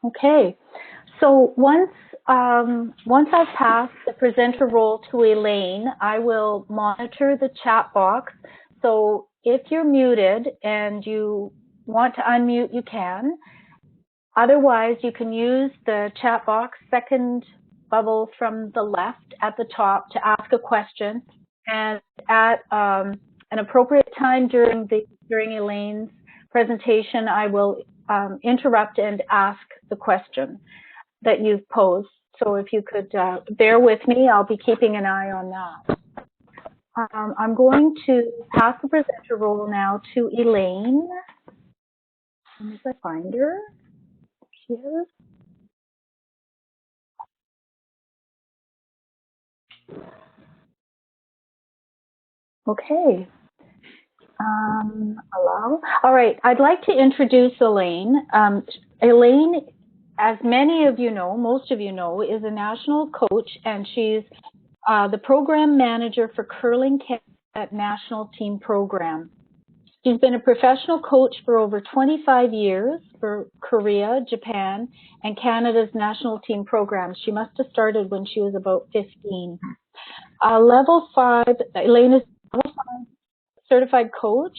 Okay, so once I've passed the presenter role to Elaine, I will monitor the chat box. So if you're muted and you want to unmute, you can. Otherwise, you can use the chat box, second bubble from the left at the top, to ask a question. And at an appropriate time during Elaine's presentation, I will interrupt and ask the question that you've posed. So if you could bear with me, I'll be keeping an eye on that. I'm going to pass the presenter role now to Elaine. As I find her, she is. Okay. Allow. All right. I'd like to introduce Elaine. Elaine, as many of you know, most of you know, is a national coach, and she's the program manager for Curling Canada National Team Program. She's been a professional coach for over 25 years for Korea, Japan, and Canada's national team programs. She must have started when she was about 15. Level 5, Elaine is level 5 certified coach.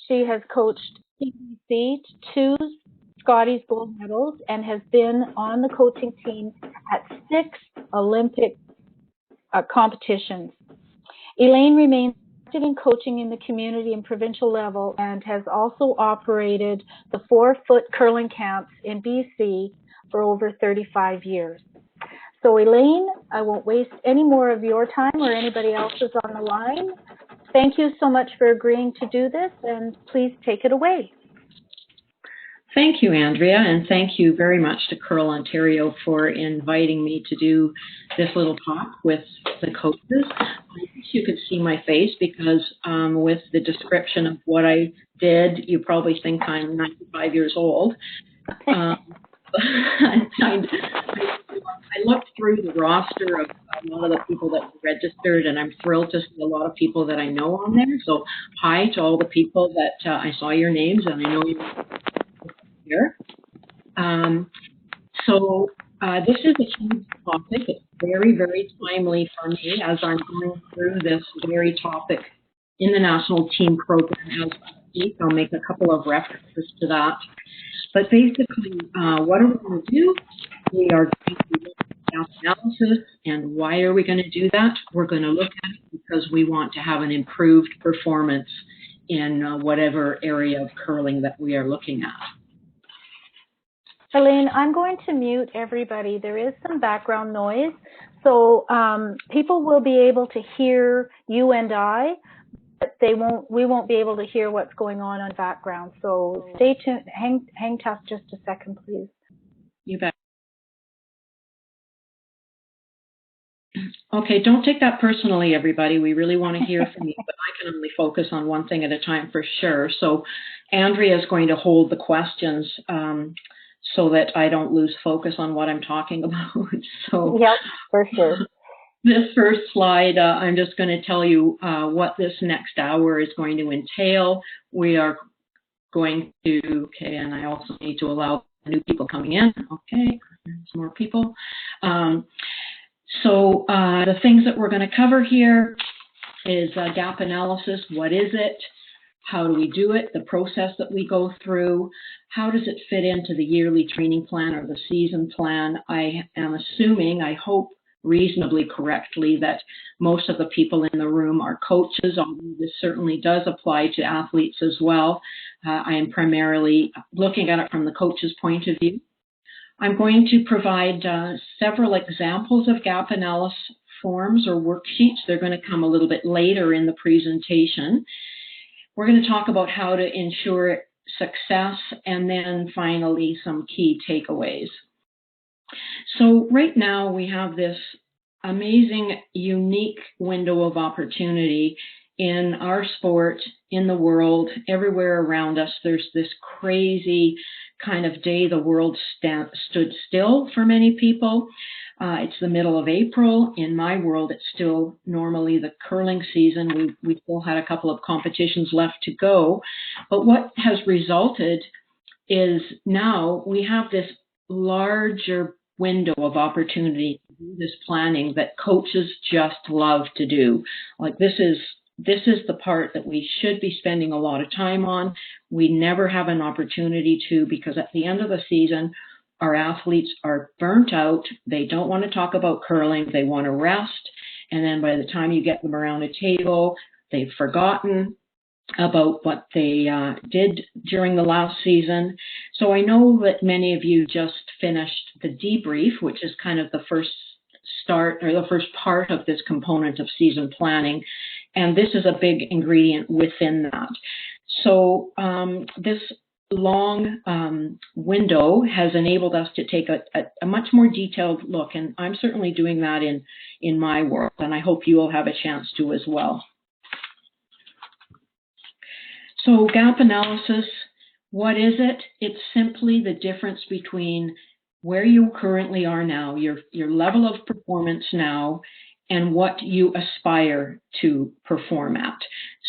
She has coached CBC to 2 Scotties gold medals and has been on the coaching team at 6 Olympic competitions. Elaine remains active in coaching in the community and provincial level and has also operated the 4-foot curling camps in BC for over 35 years. So Elaine, I won't waste any more of your time or anybody else's on the line. Thank you so much for agreeing to do this, and please take it away. Thank you, Andrea, and thank you very much to Curl Ontario for inviting me to do this little talk with the coaches. I wish you could see my face because with the description of what I did, you probably think I'm 95 years old. I looked through the roster of a lot of the people that were registered, and I'm thrilled to see a lot of people that I know on there. So hi to all the people that I saw your names, and I know you're here. This is a huge topic. It's very, very timely for me as I'm going through this very topic in the national team program as we speak. I'll make a couple of references to that. But basically, what are we going to do? We are going to look at gap analysis. And why are we going to do that? We're going to look at it because we want to have an improved performance in whatever area of curling that we are looking at. Elaine, I'm going to mute everybody. There is some background noise, so people will be able to hear you and I, but we won't be able to hear what's going on in background. So stay tuned. Hang tough just a second, please. You bet. Okay, don't take that personally, everybody. We really want to hear from you, but I can only focus on one thing at a time for sure. So Andrea is going to hold the questions so that I don't lose focus on what I'm talking about. So yep, for sure. This first slide, I'm just going to tell you what this next hour is going to entail. We are going to, okay, and I also need to allow new people coming in. Okay, some more people. The things that we're going to cover here is gap analysis. What is it? How do we do it? The process that we go through. How does it fit into the yearly training plan or the season plan? I am assuming, I hope reasonably correctly, that most of the people in the room are coaches, although this certainly does apply to athletes as well. I am primarily looking at it from the coach's point of view. I'm going to provide several examples of gap analysis forms or worksheets. They're going to come a little bit later in the presentation. We're going to talk about how to ensure success, and then finally some key takeaways. So right now we have this amazing, unique window of opportunity in our sport, in the world, everywhere around us. There's this crazy kind of day the world stood still for many people. It's the middle of April. In my world, it's still normally the curling season. We still had a couple of competitions left to go. But what has resulted is now we have this larger window of opportunity to do this planning that coaches just love to do. Like this is the part that we should be spending a lot of time on. We never have an opportunity to, because at the end of the season, our athletes are burnt out. They don't want to talk about curling. They want to rest. And then by the time you get them around a table, they've forgotten about what they did during the last season. So I know that many of you just finished the debrief, which is kind of the first start or the first part of this component of season planning. And this is a big ingredient within that. So this long window has enabled us to take a much more detailed look. And I'm certainly doing that in my world. And I hope you will have a chance to as well. So gap analysis, what is it? It's simply the difference between where you currently are now, your level of performance now, and what you aspire to perform at.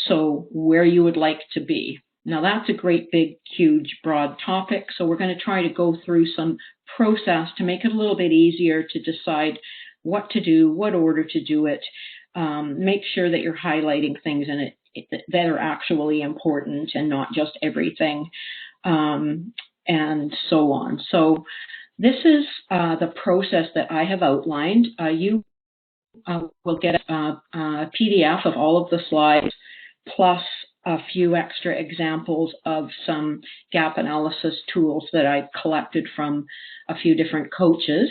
So where you would like to be. Now that's a great, big, huge, broad topic. So we're going to try to go through some process to make it a little bit easier to decide what to do, what order to do it. Make sure that you're highlighting things in it that are actually important and not just everything, and so on. So this is the process that I have outlined. You will get a PDF of all of the slides, plus a few extra examples of some gap analysis tools that I collected from a few different coaches.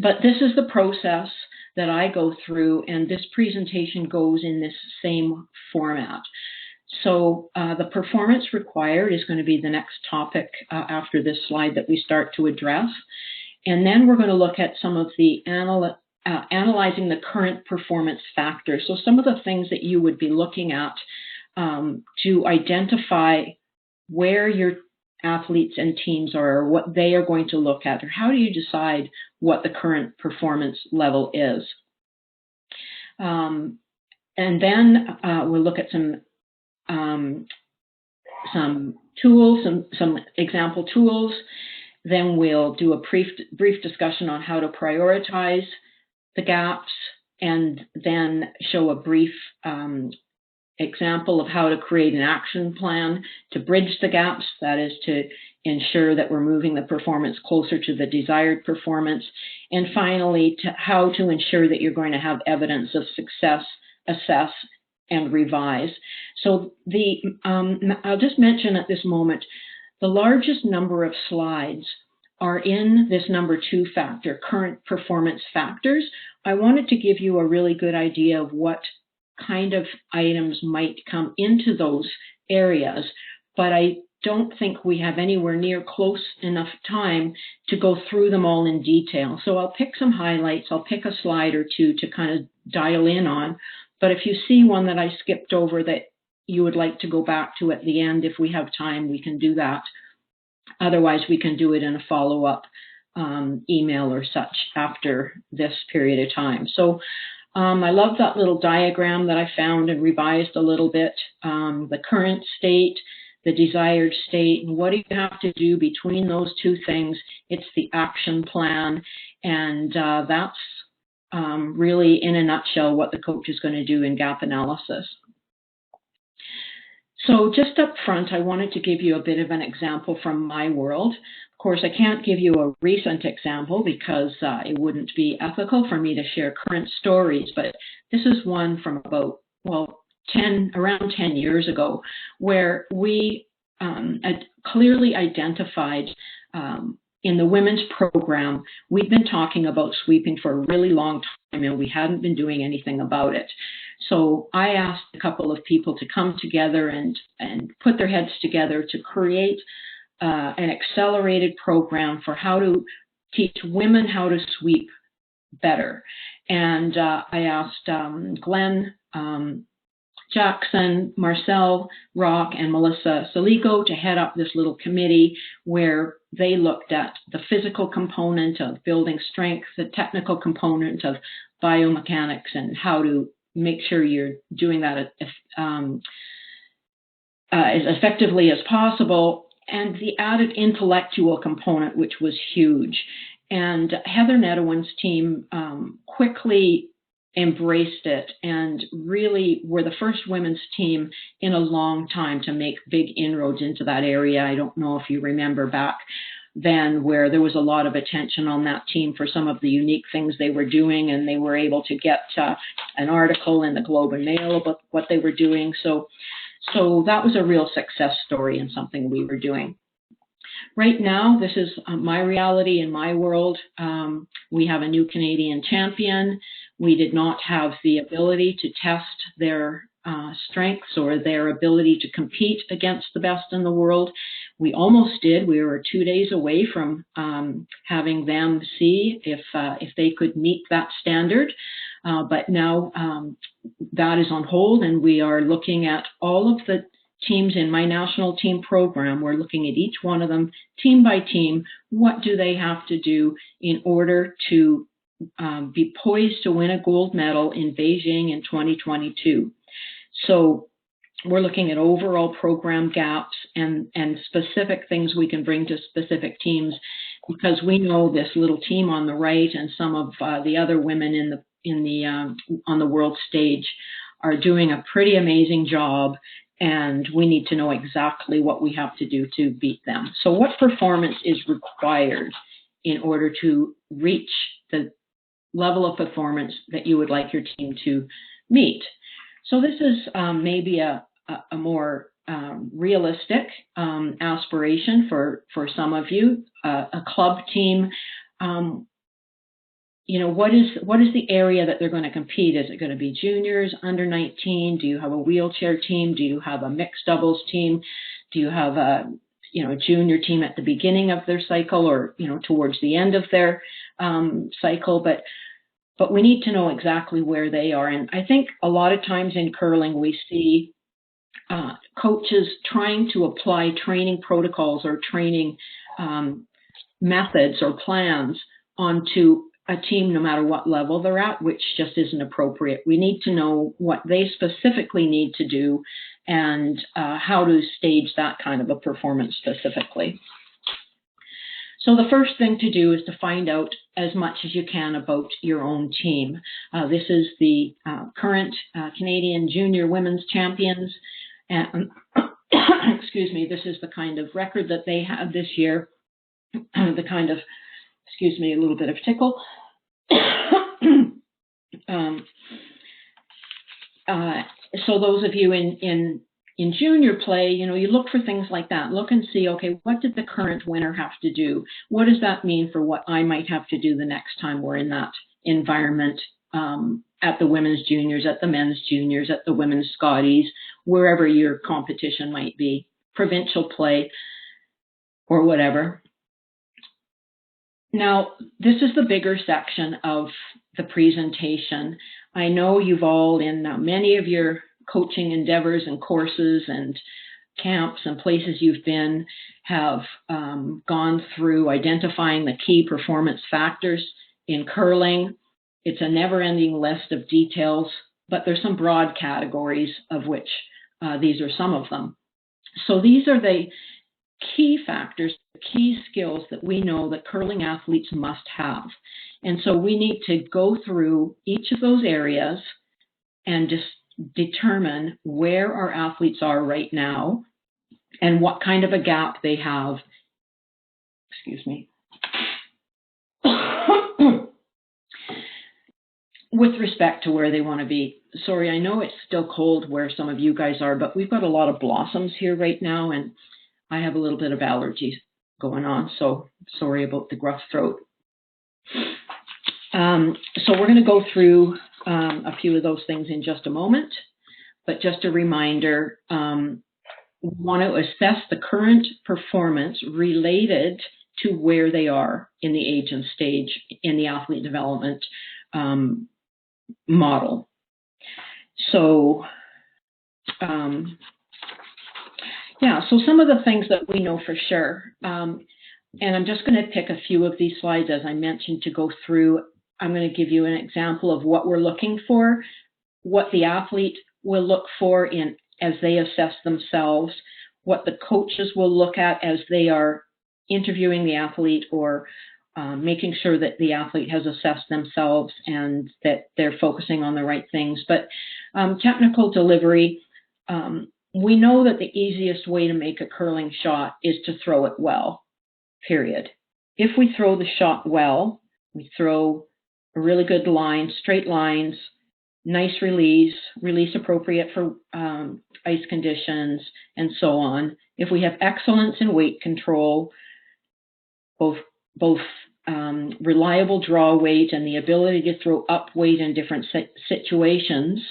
But this is the process that I go through, and this presentation goes in this same format. So the performance required is going to be the next topic after this slide that we start to address. And then we're going to look at some of the analyzing the current performance factors. So some of the things that you would be looking at to identify where your athletes and teams are, or what they are going to look at, or how do you decide what the current performance level is. And then we'll look at some tools, some example tools. Then we'll do a brief discussion on how to prioritize the gaps, and then show a brief example of how to create an action plan to bridge the gaps, that is to ensure that we're moving the performance closer to the desired performance, and finally how to ensure that you're going to have evidence of success, assess, and revise. So I'll just mention at this moment, the largest number of slides are in this number 2 factor, current performance factors. I wanted to give you a really good idea of what kind of items might come into those areas, but I don't think we have anywhere near close enough time to go through them all in detail. So I'll pick some highlights, I'll pick a slide or two to kind of dial in on, but if you see one that I skipped over that you would like to go back to at the end, if we have time, we can do that. Otherwise, we can do it in a follow-up email or such after this period of time. So I love that little diagram that I found and revised a little bit, the current state, the desired state, and what do you have to do between those two things? It's the action plan, and that's really in a nutshell what the coach is going to do in gap analysis. So just up front, I wanted to give you a bit of an example from my world. Of course, I can't give you a recent example because it wouldn't be ethical for me to share current stories, but this is one from about, well, around 10 years ago, where we had clearly identified in the women's program, we'd been talking about sweeping for a really long time and we hadn't been doing anything about it. So I asked a couple of people to come together and put their heads together to create an accelerated program for how to teach women how to sweep better. And I asked Glenn Jackson, Marcel Rock, and Melissa Saligo to head up this little committee where they looked at the physical component of building strength, the technical component of biomechanics, and how to make sure you're doing that as effectively as possible, and the added intellectual component, which was huge. And Heather Netowin's team quickly embraced it and really were the first women's team in a long time to make big inroads into that area. I don't know if you remember back then where there was a lot of attention on that team for some of the unique things they were doing, and they were able to get an article in the Globe and Mail about what they were doing. So that was a real success story and something we were doing. Right now, this is my reality in my world. We have a new Canadian champion. We did not have the ability to test their strengths or their ability to compete against the best in the world. We almost did. We were 2 days away from having them see if they could meet that standard. But now that is on hold, and we are looking at all of the teams in my national team program. We're looking at each one of them, team by team. What do they have to do in order to be poised to win a gold medal in Beijing in 2022? So we're looking at overall program gaps and specific things we can bring to specific teams, because we know this little team on the right and some of the other women on the world stage are doing a pretty amazing job, and we need to know exactly what we have to do to beat them. So what performance is required in order to reach the level of performance that you would like your team to meet? So this is maybe a more realistic aspiration for some of you, a club team. What is the area that they're going to compete? Is it going to be juniors, under 19? Do you have a wheelchair team? Do you have a mixed doubles team? Do you have a junior team at the beginning of their cycle, or towards the end of their cycle? But we need to know exactly where they are. And I think a lot of times in curling we see coaches trying to apply training protocols or training methods or plans onto a team no matter what level they're at, which just isn't appropriate. We need to know what they specifically need to do and how to stage that kind of a performance specifically. So the first thing to do is to find out as much as you can about your own team. This is the current Canadian Junior Women's Champions. And excuse me, this is the kind of record that they had this year, the kind of, excuse me, a little bit of tickle. So those of you in junior play, you look for things like that. Look and see, okay, what did the current winner have to do? What does that mean for what I might have to do the next time we're in that environment, at the women's juniors, at the men's juniors, at the women's Scotties, wherever your competition might be, provincial play or whatever. Now, this is the bigger section of the presentation. I know you've all, in many of your coaching endeavors and courses and camps and places you've been, have gone through identifying the key performance factors in curling. It's a never-ending list of details, but there's some broad categories of which these are some of them. So these are the key factors, key skills that we know that curling athletes must have. And so we need to go through each of those areas and just determine where our athletes are right now and what kind of a gap they have. Excuse me. With respect to where they want to be. Sorry, I know it's still cold where some of you guys are, but we've got a lot of blossoms here right now, and I have a little bit of allergies going on, so sorry about the gruff throat. So we're going to go through a few of those things in just a moment, but just a reminder, we want to assess the current performance related to where they are in the age and stage in the athlete development model. So, so some of the things that we know for sure, and I'm just going to pick a few of these slides, as I mentioned, to go through. I'm going to give you an example of what we're looking for, what the athlete will look for as they assess themselves, what the coaches will look at as they are interviewing the athlete or making sure that the athlete has assessed themselves and that they're focusing on the right things. But technical delivery, we know that the easiest way to make a curling shot is to throw it well, period. If we throw the shot well, we throw a really good line, straight lines, nice release appropriate for ice conditions, and so on. If we have excellence in weight control, both reliable draw weight and the ability to throw up weight in different situations,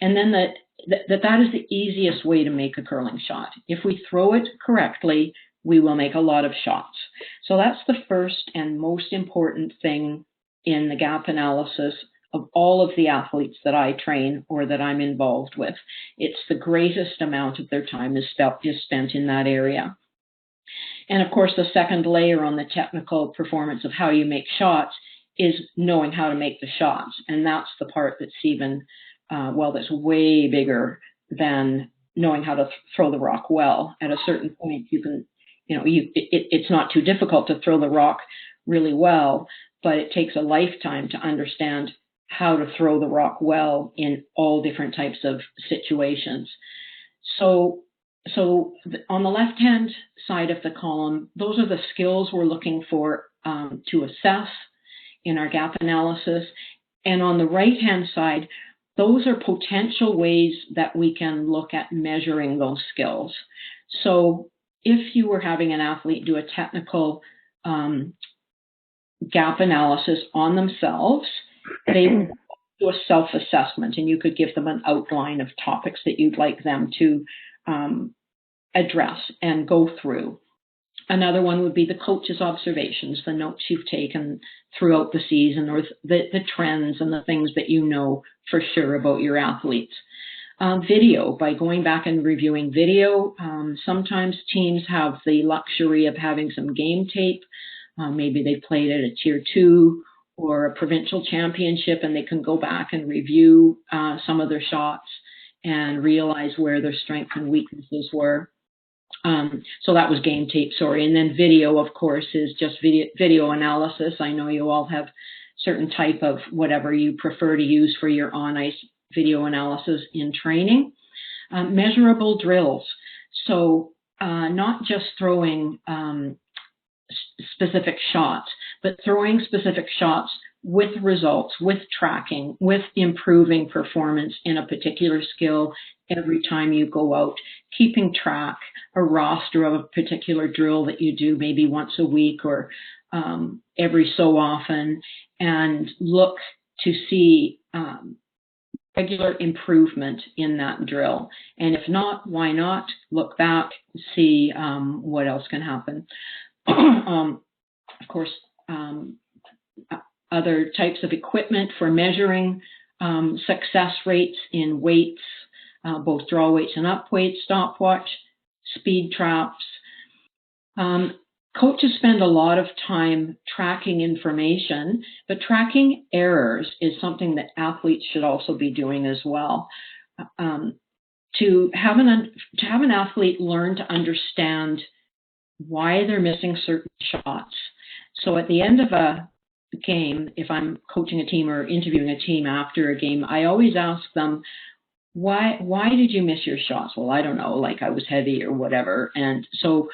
and then that is the easiest way to make a curling shot. If we throw it correctly, we will make a lot of shots. So that's the first and most important thing in the GAP analysis of all of the athletes that I train or that I'm involved with. It's the greatest amount of their time is spent in that area. And of course, the second layer on the technical performance of how you make shots is knowing how to make the shots. And that's the part that's even, that's way bigger than knowing how to throw the rock well. At a certain point, you can, it's not too difficult to throw the rock really well, but it takes a lifetime to understand how to throw the rock well in all different types of situations. So on the left-hand side of the column, those are the skills we're looking for to assess in our GAP analysis. And on the right-hand side, those are potential ways that we can look at measuring those skills. So if you were having an athlete do a technical GAP analysis on themselves, they would do a self-assessment, and you could give them an outline of topics that you'd like them to address and go through. Another one would be the coach's observations, the notes you've taken throughout the season, or the trends and the things that you know for sure about your athletes. Video, by going back and reviewing video. Sometimes teams have the luxury of having some game tape. Maybe they played at a Tier 2 or a provincial championship, and they can go back and review some of their shots and realize where their strengths and weaknesses were. So that was game tape, sorry. And then video, of course, is just video analysis. I know you all have certain type of whatever you prefer to use for your on-ice video analysis in training. Measurable drills. So not just throwing specific shots, but throwing specific shots with results, with tracking, with improving performance in a particular skill every time you go out, keeping track, a roster of a particular drill that you do maybe once a week or every so often, and look to see regular improvement in that drill. And if not, why not? Look back, see what else can happen. Of course, other types of equipment for measuring success rates in weights, both draw weights and up weights, stopwatch, speed traps. Coaches spend a lot of time tracking information, but tracking errors is something that athletes should also be doing as well. To have an athlete learn to understand why they're missing certain shots. So at the end of a game, if I'm coaching a team or interviewing a team after a game, I always ask them, why did you miss your shots? Well, I don't know, like I was heavy or whatever. And so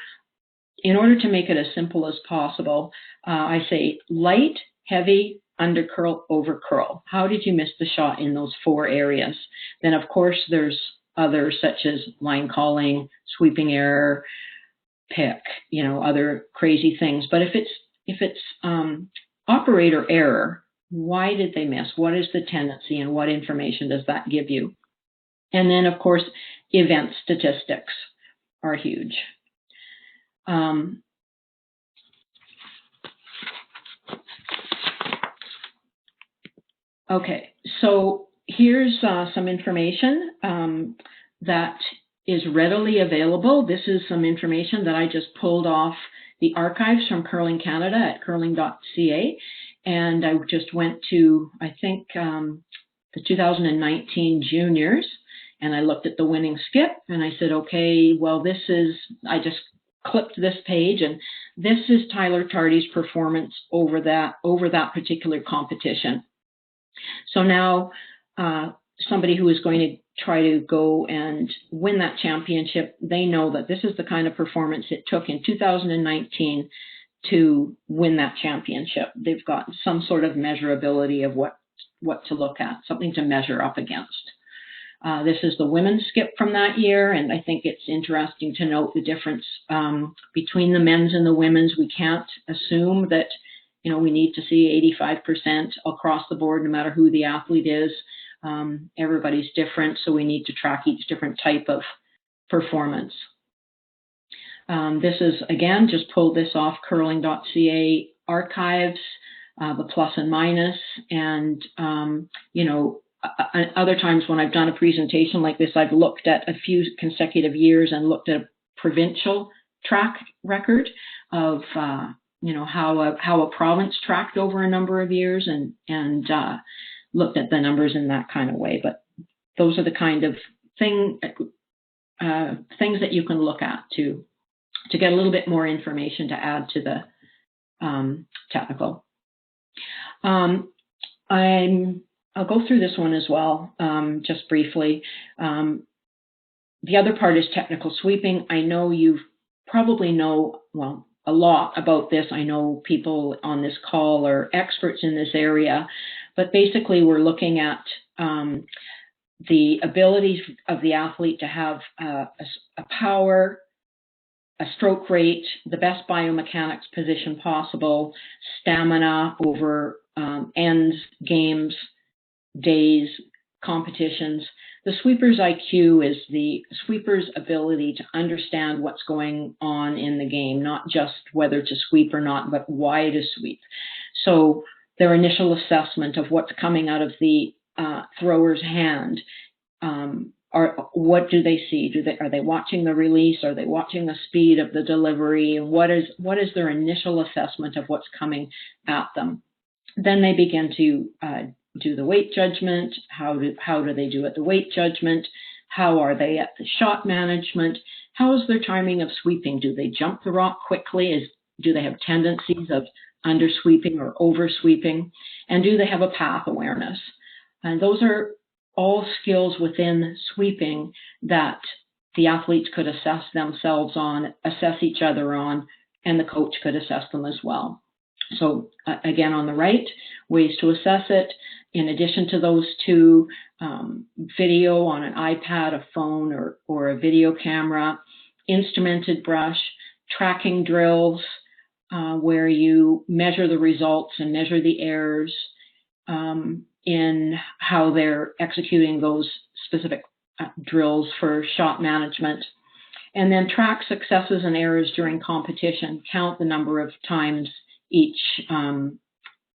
in order to make it as simple as possible, I say light, heavy, under curl, over curl. How did you miss the shot in those 4 areas? Then of course there's others such as line calling, sweeping error, pick, other crazy things. But if it's operator error, why did they miss? What is the tendency and what information does that give you? And then of course, event statistics are huge. Okay, so here's some information that is readily available. This is some information that I just pulled off the archives from Curling Canada at curling.ca. And I just went to, I think, the 2019 juniors I looked at the winning skip and I said, okay, well, I just clipped this page, and this is Tyler Tardy's performance over that particular competition. So now somebody who is going to try to go and win that championship, they know that this is the kind of performance it took in 2019 to win that championship. They've got some sort of measurability of what to look at, something to measure up against. This is the women's skip from that year, and I think it's interesting to note the difference between the men's and the women's. We can't assume that, we need to see 85% across the board, no matter who the athlete is. Everybody's different, so we need to track each different type of performance. This is, again, just pulled this off curling.ca archives, the plus and minus, and, other times when I've done a presentation like this, I've looked at a few consecutive years and looked at a provincial track record of, how a province tracked over a number of years, and looked at the numbers in that kind of way. But those are the kind of things that you can look at to get a little bit more information to add to the technical. I'll go through this one as well, just briefly. The other part is technical sweeping. I know you probably know, a lot about this. I know people on this call are experts in this area, but basically we're looking at the abilities of the athlete to have a power, a stroke rate, the best biomechanics position possible, stamina over ends, games, days, competitions. The sweeper's IQ is the sweeper's ability to understand what's going on in the game, not just whether to sweep or not, but why to sweep. So their initial assessment of what's coming out of the thrower's hand, what do they see? Are they watching the release? Are they watching the speed of the delivery? And what is their initial assessment of what's coming at them? Then they begin to do the weight judgment. How do they do at the weight judgment? How are they at the shot management? How is their timing of sweeping? Do they jump the rock quickly? Do they have tendencies of under sweeping or over sweeping? And do they have a path awareness? And those are all skills within sweeping that the athletes could assess themselves on, assess each other on, and the coach could assess them as well. So again, on the right, ways to assess it. In addition to those two, video on an iPad, a phone, or a video camera, instrumented brush, tracking drills, where you measure the results and measure the errors in how they're executing those specific drills for shot management. And then track successes and errors during competition. Count the number of times each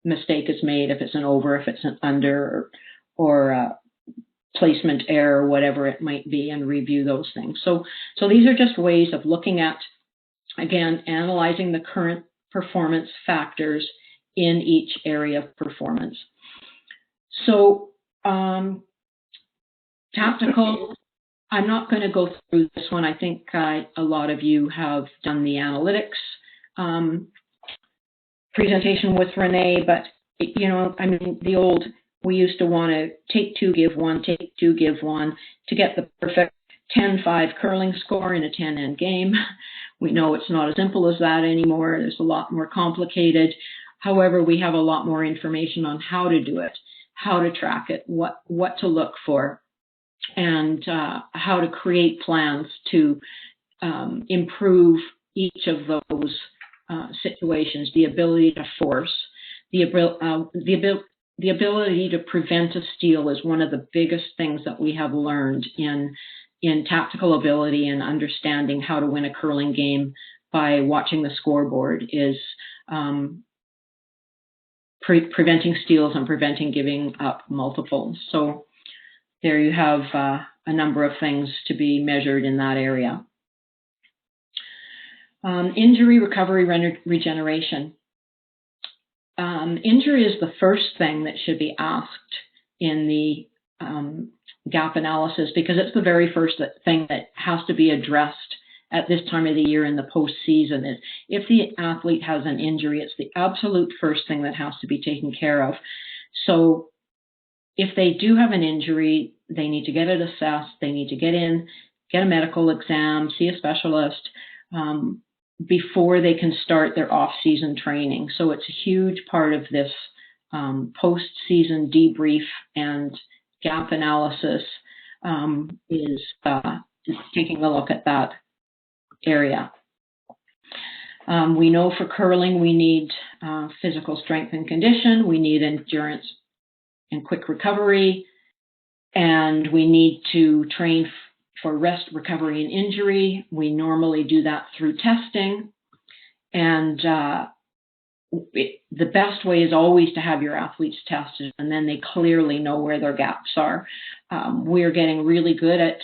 mistake is made, if it's an over, if it's an under, or placement error, whatever it might be, and review those things. So these are just ways of looking at, again, analyzing the current performance factors in each area of performance. So tactical, I'm not going to go through this one. I think a lot of you have done the analytics presentation with Renee, but we used to want to take two, give one, take two, give one to get the perfect 10-5 curling score in a 10-end game. We know it's not as simple as that anymore. There's a lot more complicated. However, we have a lot more information on how to do it, how to track it, what to look for, and how to create plans to improve each of those situations. The ability to force, the ability to prevent a steal is one of the biggest things that we have learned in tactical ability and understanding how to win a curling game by watching the scoreboard is preventing steals and preventing giving up multiples. So there you have a number of things to be measured in that area. Injury, recovery, regeneration. Injury is the first thing that should be asked in the gap analysis, because it's the very first thing that has to be addressed at this time of the year in the postseason. Is if the athlete has an injury, it's the absolute first thing that has to be taken care of. So if they do have an injury, they need to get it assessed. They need to get in, get a medical exam, see a specialist before they can start their off-season training. So it's a huge part of this post-season debrief and gap analysis is taking a look at that area. We know for curling we need physical strength and condition, we need endurance and quick recovery, and we need to train for rest, recovery, and injury. We normally do that through testing, and the best way is always to have your athletes tested, and then they clearly know where their gaps are. We're getting really good at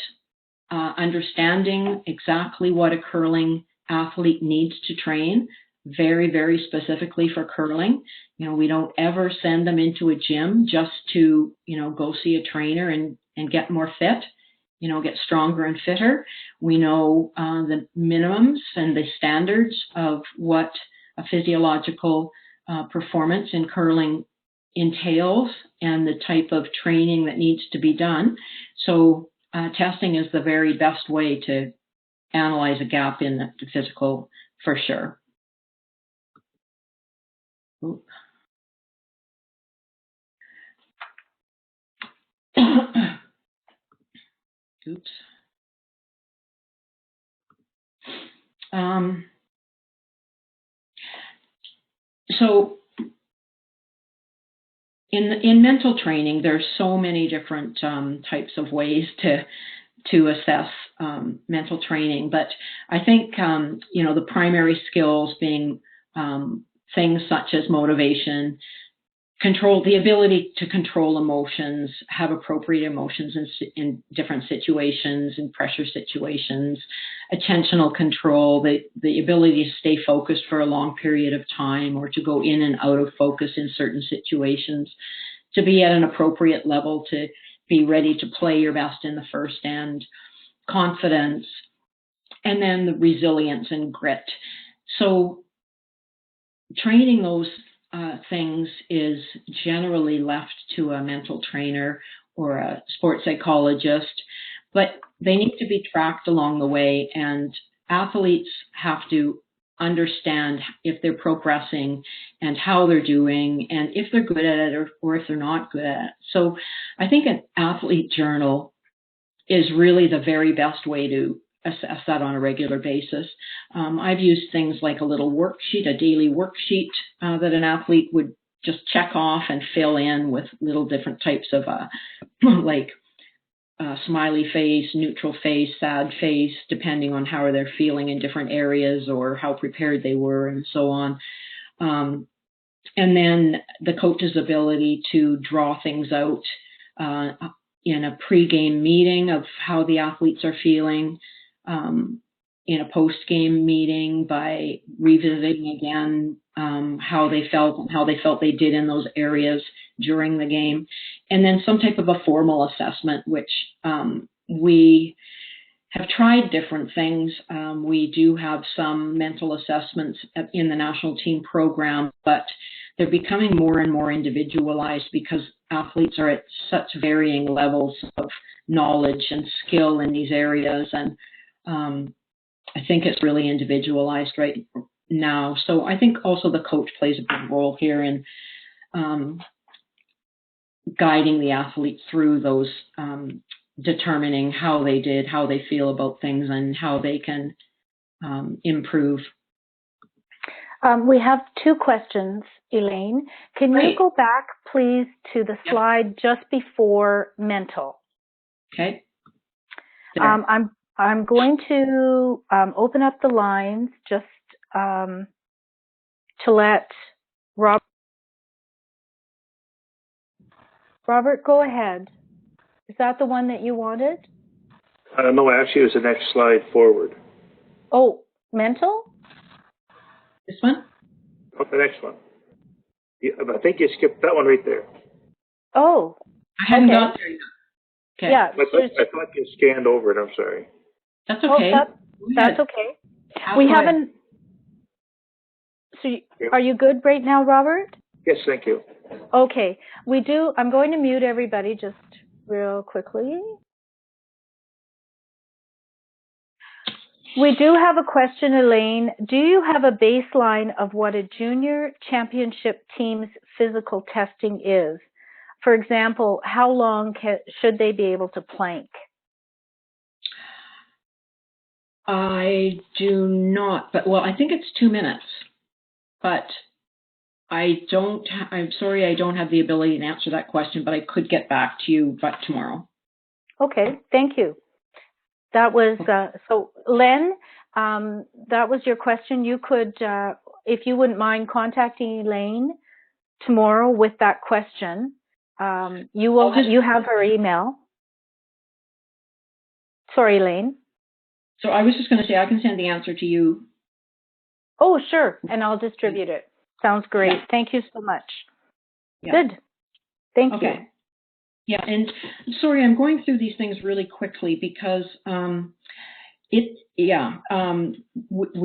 understanding exactly what a curling athlete needs to train, very, very specifically for curling. We don't ever send them into a gym just to, go see a trainer and get more fit, get stronger and fitter. We know the minimums and the standards of what a physiological performance in curling entails and the type of training that needs to be done. So testing is the very best way to analyze a gap in the physical for sure. Oops. So in mental training, there's so many different types of ways to assess mental training, but I think the primary skills being things such as motivation, control, the ability to control emotions, have appropriate emotions in different situations, in pressure situations, attentional control, the ability to stay focused for a long period of time or to go in and out of focus in certain situations, to be at an appropriate level, to be ready to play your best in the first end, confidence, and then the resilience and grit. So training those things is generally left to a mental trainer or a sports psychologist, but they need to be tracked along the way, and athletes have to understand if they're progressing and how they're doing and if they're good at it or if they're not good at it. So I think an athlete journal is really the very best way to assess that on a regular basis. I've used things like a little worksheet, a daily worksheet that an athlete would just check off and fill in with little different types of like smiley face, neutral face, sad face, depending on how they're feeling in different areas or how prepared they were and so on. And then the coach's ability to draw things out in a pre-game meeting of how the athletes are feeling, in a post-game meeting by revisiting again how they felt and how they felt they did in those areas during the game, and then some type of a formal assessment, which we have tried different things. We do have some mental assessments in the national team program, but they're becoming more and more individualized because athletes are at such varying levels of knowledge and skill in these areas, and I think it's really individualized right now. So I think also the coach plays a big role here in guiding the athletes through those, determining how they did, how they feel about things, and how they can improve. We have two questions, Elaine. Can Great. you go back, please, to the slide just before mental? Okay. I'm going to open up the lines just to let Robert go ahead. Is that the one that you wanted? No, actually, it was the next slide forward. Oh, mental? This one? Oh, the next one. Yeah, I think you skipped that one right there. Oh. I hadn't got there yet. Okay. Yeah. I thought you scanned over it. I'm sorry. That's okay. That's okay. Ask We away. haven't. So, are you good right now, Robert? Yes, thank you. Okay. We do. I'm going to mute everybody just real quickly. We do have a question, Elaine. Do you have a baseline of what a junior championship team's physical testing is? For example, how long should they be able to plank? I do not, but well, I think it's 2 minutes, but I'm sorry, I don't have the ability to answer that question, but I could get back to you tomorrow. Okay, thank you. That was, so Len, that was your question. You could, if you wouldn't mind contacting Elaine tomorrow with that question. You have her email. Sorry, Elaine. So I was just going to say, I can send the answer to you. Oh, sure. And I'll distribute it. Sounds great. Yeah. Thank you so much. Yeah. Good. Thank you. Yeah. And sorry, I'm going through these things really quickly because we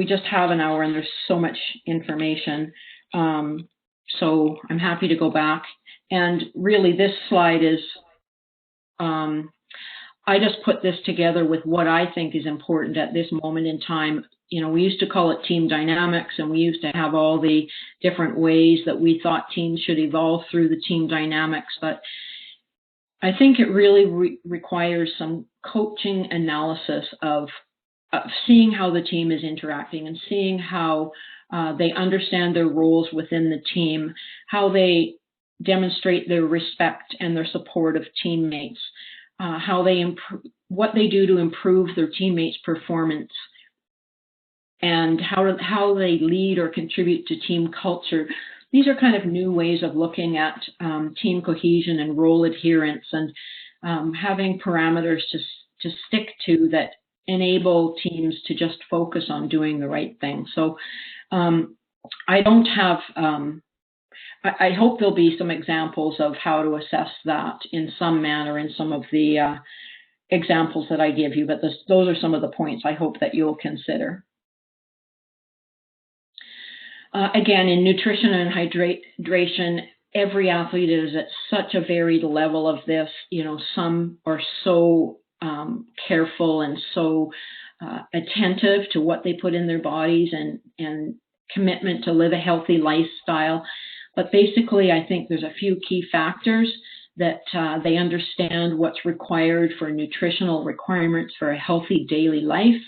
just have an hour and there's so much information. So I'm happy to go back. And really this slide is, I just put this together with what I think is important at this moment in time. You know, we used to call it team dynamics, and we used to have all the different ways that we thought teams should evolve through the team dynamics. But I think it really requires some coaching analysis of seeing how the team is interacting and seeing how they understand their roles within the team, how they demonstrate their respect and their support of teammates. How they what they do to improve their teammates' performance, and how they lead or contribute to team culture. These are kind of new ways of looking at team cohesion and role adherence, and having parameters to stick to that enable teams to just focus on doing the right thing. So I don't have. I hope there'll be some examples of how to assess that in some manner in some of the examples that I give you, but those are some of the points I hope that you'll consider. Again, in nutrition and hydration, every athlete is at such a varied level of this. You know, some are so careful and so attentive to what they put in their bodies and commitment to live a healthy lifestyle. But basically, I think there's a few key factors that they understand what's required for nutritional requirements for a healthy daily life,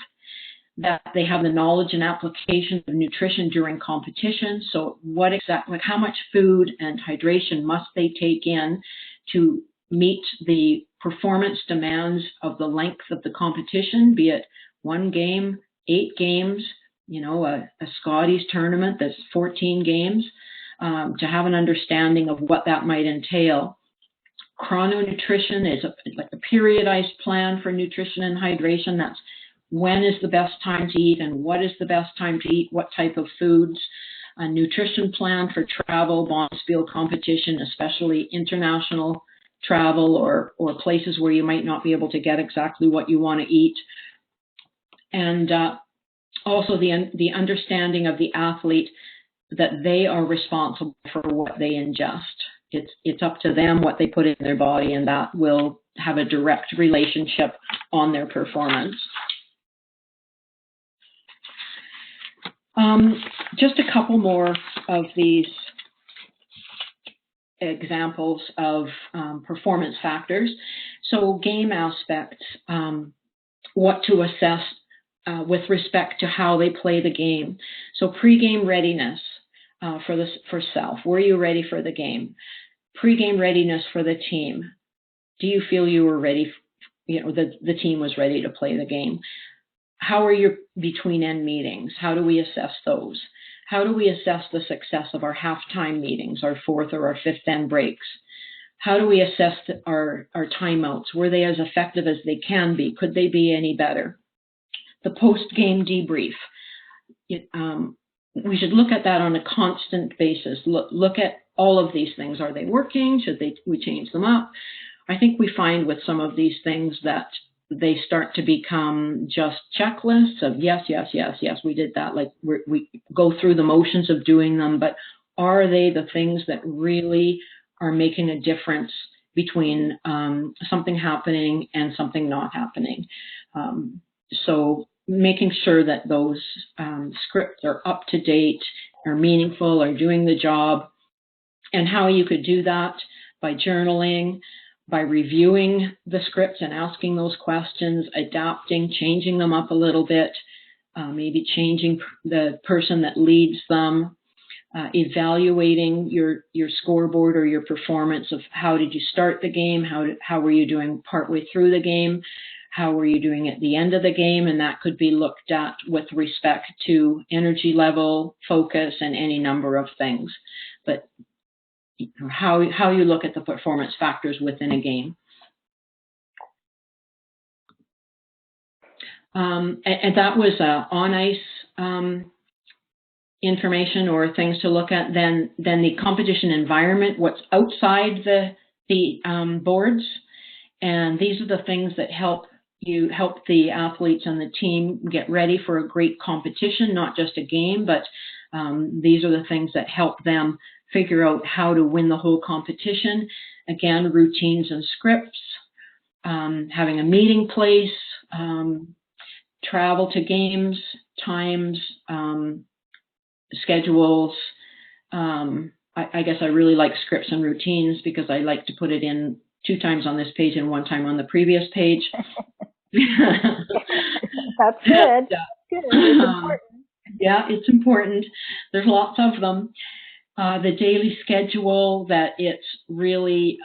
that they have the knowledge and application of nutrition during competition. So what exactly, like how much food and hydration must they take in to meet the performance demands of the length of the competition, be it 1 game, 8 games, you know, a Scotties tournament that's 14 games. To have an understanding of what that might entail. Chrononutrition is like a periodized plan for nutrition and hydration. That's when is the best time to eat and what is the best time to eat, what type of foods. A nutrition plan for travel, bonspiel competition, especially international travel or places where you might not be able to get exactly what you want to eat. And also the understanding of the athlete that they are responsible for what they ingest. It's up to them what they put in their body, and that will have a direct relationship on their performance. Just a couple more of these examples of performance factors. So game aspects, what to assess with respect to how they play the game. So pre-game readiness for self. Were you ready for the game? Pre-game readiness for the team. Do you feel you were ready? The team was ready to play the game. How are your between-end meetings? How do we assess those? How do we assess the success of our halftime meetings, our 4th or our 5th end breaks? How do we assess our timeouts? Were they as effective as they can be? Could they be any better? The post-game debrief. We should look at that on a constant basis. Look at all of these things. Are they working? Should we change them up? I think we find with some of these things that they start to become just checklists of yes, yes, yes, yes, we did that. Like we go through the motions of doing them, but are they the things that really are making a difference between something happening and something not happening? So making sure that those scripts are up to date, are meaningful, are doing the job, and how you could do that by journaling, by reviewing the scripts and asking those questions, adapting, changing them up a little bit, maybe changing the person that leads them, evaluating your scoreboard or your performance of how did you start the game, how were you doing partway through the game, how were you doing at the end of the game, and that could be looked at with respect to energy level, focus, and any number of things. But how you look at the performance factors within a game. And that was on ice information or things to look at. Then the competition environment, what's outside the boards, and these are the things that help the athletes and the team get ready for a great competition, not just a game, but these are the things that help them figure out how to win the whole competition. Again, routines and scripts, having a meeting place, travel to games, times, schedules. I guess I really like scripts and routines because I like to put it in 2 times on this page and 1 time on the previous page. That's good. Good. It's important. Yeah, it's important. There's lots of them. The daily schedule, that it's really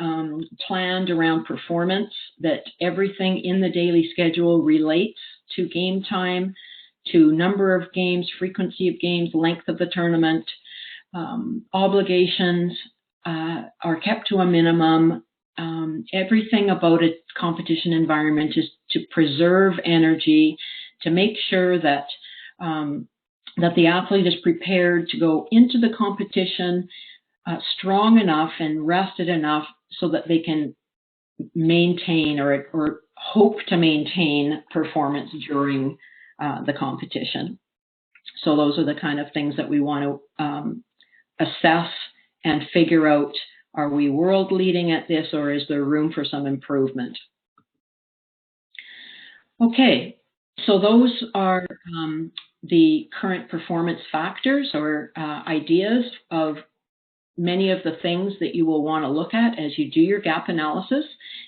planned around performance, that everything in the daily schedule relates to game time, to number of games, frequency of games, length of the tournament. Obligations are kept to a minimum. Everything about a competition environment is to preserve energy, to make sure that that the athlete is prepared to go into the competition strong enough and rested enough so that they can maintain or hope to maintain performance during the competition. So those are the kind of things that we want to assess and figure out, are we world leading at this, or is there room for some improvement? Okay, so those are the current performance factors or ideas of many of the things that you will want to look at as you do your gap analysis.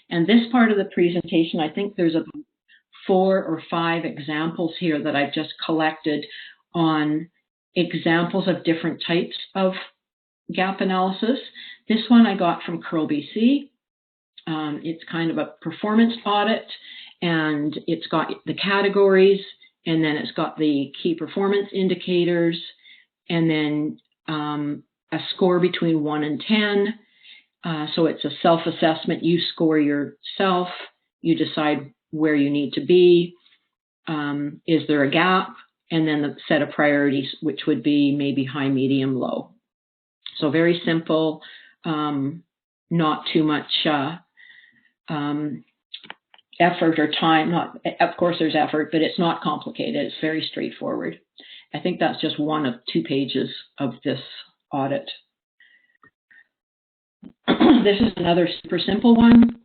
And this part of the presentation, I think there's about 4 or 5 examples here that I've just collected on examples of different types of gap analysis. This one I got from Curl BC. It's kind of a performance audit, and it's got the categories, and then it's got the key performance indicators, and then a score between 1 and 10. So it's a self-assessment. You score yourself. You decide where you need to be. Is there a gap? And then the set of priorities, which would be maybe high, medium, low. So very simple, not too much effort or time. Of course, there's effort, but it's not complicated. It's very straightforward. I think that's just 1 of 2 pages of this audit. This is another super simple one.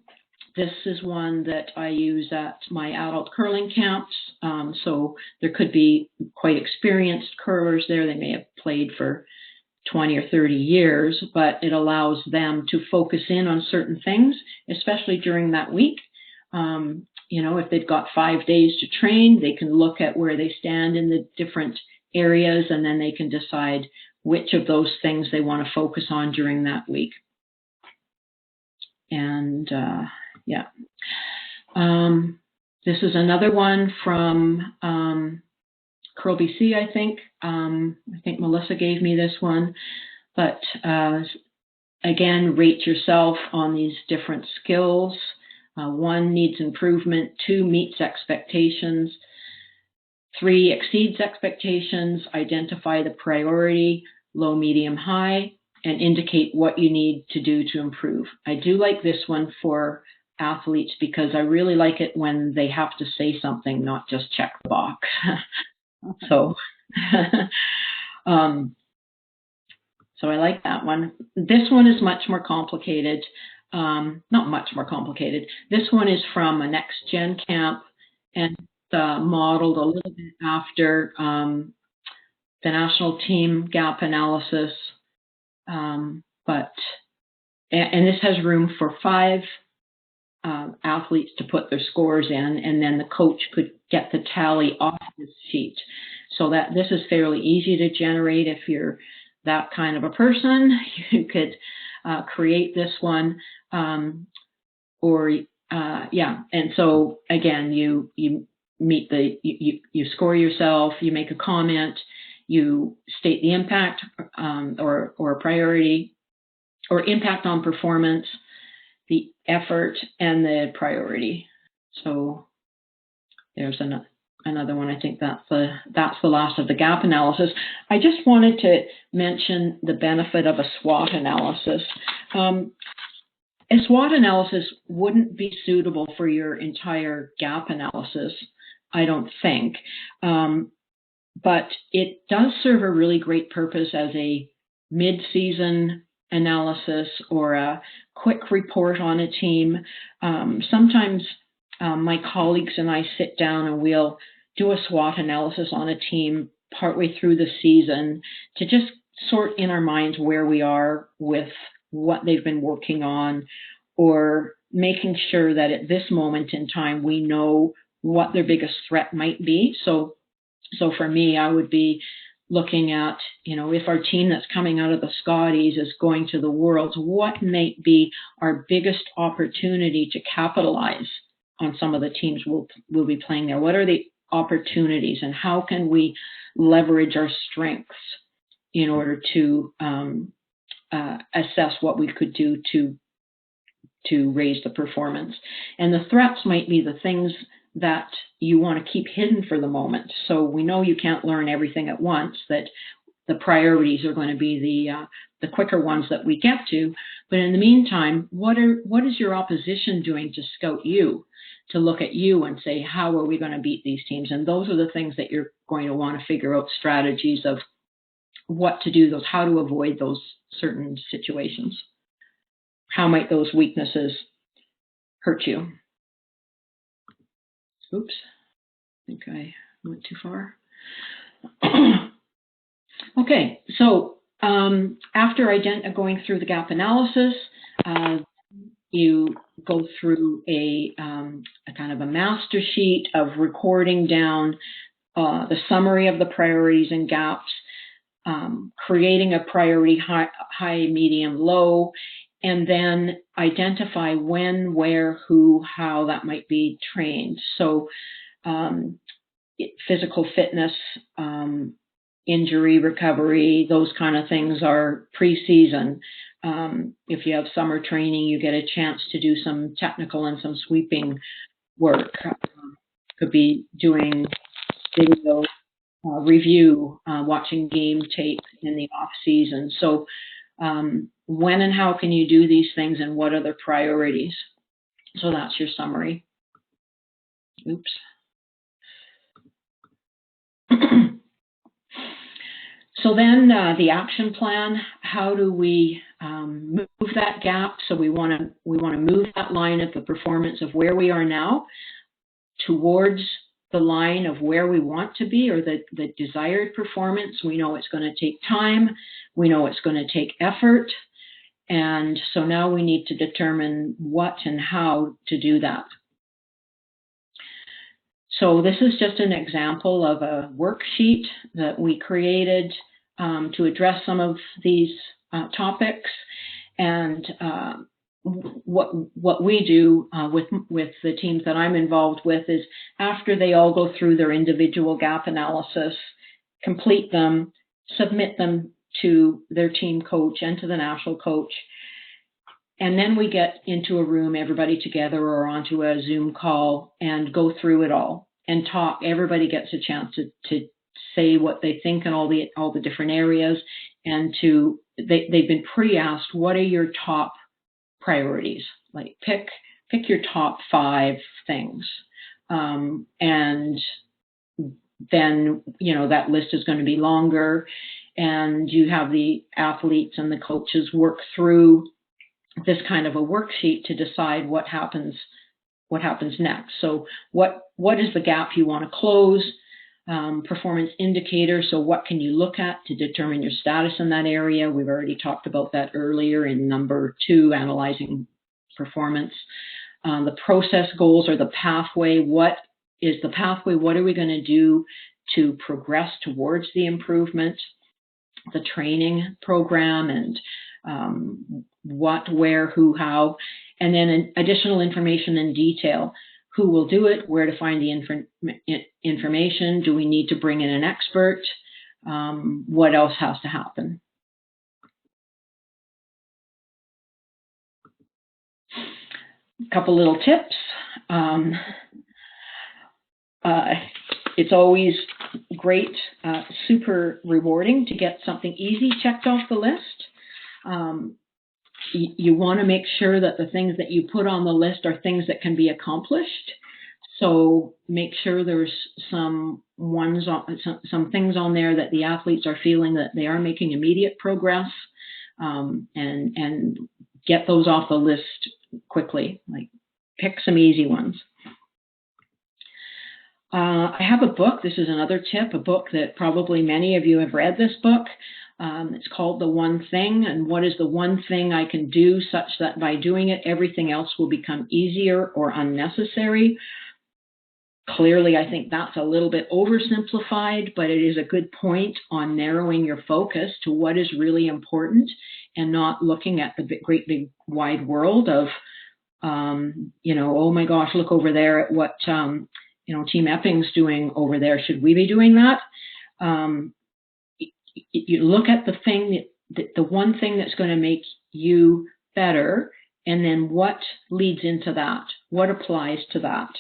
This is one that I use at my adult curling camps. So there could be quite experienced curlers there. They may have played for 20 or 30 years, but it allows them to focus in on certain things, especially during that week. You know, if they've got 5 days to train, they can look at where they stand in the different areas, and then they can decide which of those things they want to focus on during that week. And yeah. This is another one from Curl BC, I think. I think Melissa gave me this one. But again, rate yourself on these different skills. 1 needs improvement, 2 meets expectations, 3 exceeds expectations, identify the priority, low, medium, high, and indicate what you need to do to improve. I do like this one for athletes because I really like it when they have to say something, not just check the box. So, so I like that one. This one is much more complicated. Not much more complicated. This one is from a Next Gen camp and modeled a little bit after the national team GAP analysis. And this has room for 5 athletes to put their scores in, and then the coach could get the tally off this sheet. So that this is fairly easy to generate. If you're that kind of a person, you could create this one, and so again, you meet you score yourself, you make a comment, you state the impact or priority or impact on performance, the effort, and the priority. So there's another one. I think that's the last of the gap analysis. I just wanted to mention the benefit of a SWOT analysis. A SWOT analysis wouldn't be suitable for your entire gap analysis, I don't think, but it does serve a really great purpose as a mid-season analysis or a quick report on a team. Sometimes my colleagues and I sit down and we'll do a SWOT analysis on a team partway through the season to just sort in our minds where we are with what they've been working on, or making sure that at this moment in time we know what their biggest threat might be. So for me, I would be looking at, if our team that's coming out of the Scotties is going to the Worlds, what might be our biggest opportunity to capitalize on some of the teams we'll be playing there? What are the opportunities, and how can we leverage our strengths in order to assess what we could do to raise the performance? And the threats might be the things that you want to keep hidden for the moment. So we know you can't learn everything at once, that the priorities are going to be the quicker ones that we get to. But in the meantime, what is your opposition doing to scout you, to look at you and say, how are we going to beat these teams? And those are the things that you're going to want to figure out strategies of what to do, how to avoid those certain situations. How might those weaknesses hurt you? Oops, I think I went too far. Okay, so after going through the gap analysis, you go through a kind of a master sheet of recording down the summary of the priorities and gaps, creating a priority high, medium, low, and then identify when, where, who, how that might be trained. So physical fitness, injury recovery, those kind of things are pre-season. If you have summer training, you get a chance to do some technical and some sweeping work. Could be doing video review, watching game tape in the off season. So when and how can you do these things, and what are the priorities? So that's your summary. Oops. So then the action plan, how do we move that gap? So we want to move that line of the performance of where we are now towards the line of where we want to be, or the desired performance. We know it's going to take time. We know it's going to take effort. And so now we need to determine what and how to do that. So this is just an example of a worksheet that we created to address some of these topics. And what we do with the teams that I'm involved with is, after they all go through their individual gap analysis, complete them, submit them to their team coach and to the national coach, and then we get into a room, everybody together, or onto a Zoom call, and go through it all and talk. Everybody gets a chance to say what they think in all the different areas, and they've been pre-asked, what are your top priorities? Like, pick pick your top 5 things. And then, that list is going to be longer, and you have the athletes and the coaches work through this kind of a worksheet to decide what happens next. So what is the gap you want to close? Performance indicators. So what can you look at to determine your status in that area? We've already talked about that earlier in number 2, analyzing performance. The process goals or the pathway. What is the pathway? What are we going to do to progress towards the improvement? The training program and what, where, who, how, and then additional information in detail. Who will do it? Where to find the information? Do we need to bring in an expert? What else has to happen? A couple little tips. It's always great, super rewarding to get something easy checked off the list. You want to make sure that the things that you put on the list are things that can be accomplished. So make sure there's some things on there that the athletes are feeling that they are making immediate progress, and get those off the list quickly. Like, pick some easy ones. I have a book. This is another tip, a book that probably many of you have read this book. It's called The One Thing, and what is the one thing I can do such that by doing it, everything else will become easier or unnecessary. Clearly, I think that's a little bit oversimplified, but it is a good point on narrowing your focus to what is really important and not looking at the great big wide world of, oh my gosh, look over there at what, Team Epping's doing over there. Should we be doing that? You look at the one thing that's going to make you better, and then what leads into that, what applies to that,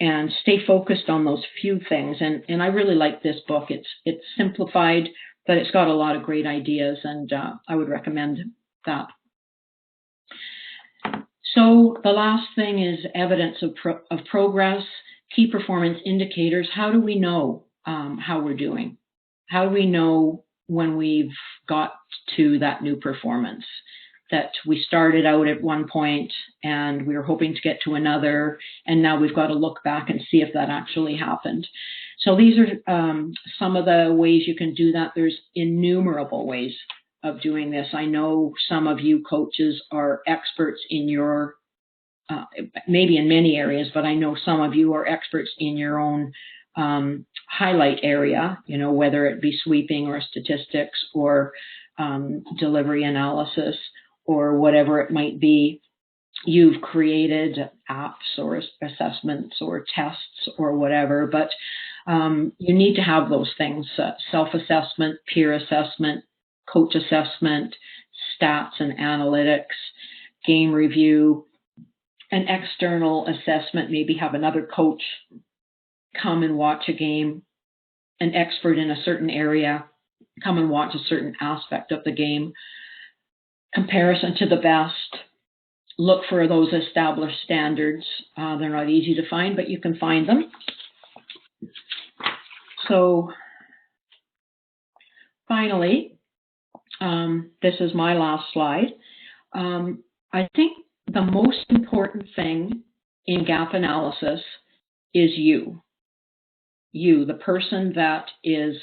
and stay focused on those few things. And I really like this book. It's simplified, but it's got a lot of great ideas, and I would recommend that. So the last thing is evidence of progress, key performance indicators. How do we know how we're doing? How do we know when we've got to that new performance, that we started out at one point and we were hoping to get to another, and now we've got to look back and see if that actually happened? So these are some of the ways you can do that. There's innumerable ways of doing this. I know some of you coaches are experts in your, maybe in many areas, but I know some of you are experts in your own highlight area, whether it be sweeping or statistics or delivery analysis or whatever it might be. You've created apps or assessments or tests or whatever, but you need to have those things: self-assessment, peer assessment, coach assessment, stats and analytics, game review, an external assessment. Maybe have another coach come and watch a game, an expert in a certain area come and watch a certain aspect of the game. Comparison to the best. Look for those established standards. They're not easy to find, but you can find them. So finally, this is my last slide. I think the most important thing in gap analysis is you, the person that is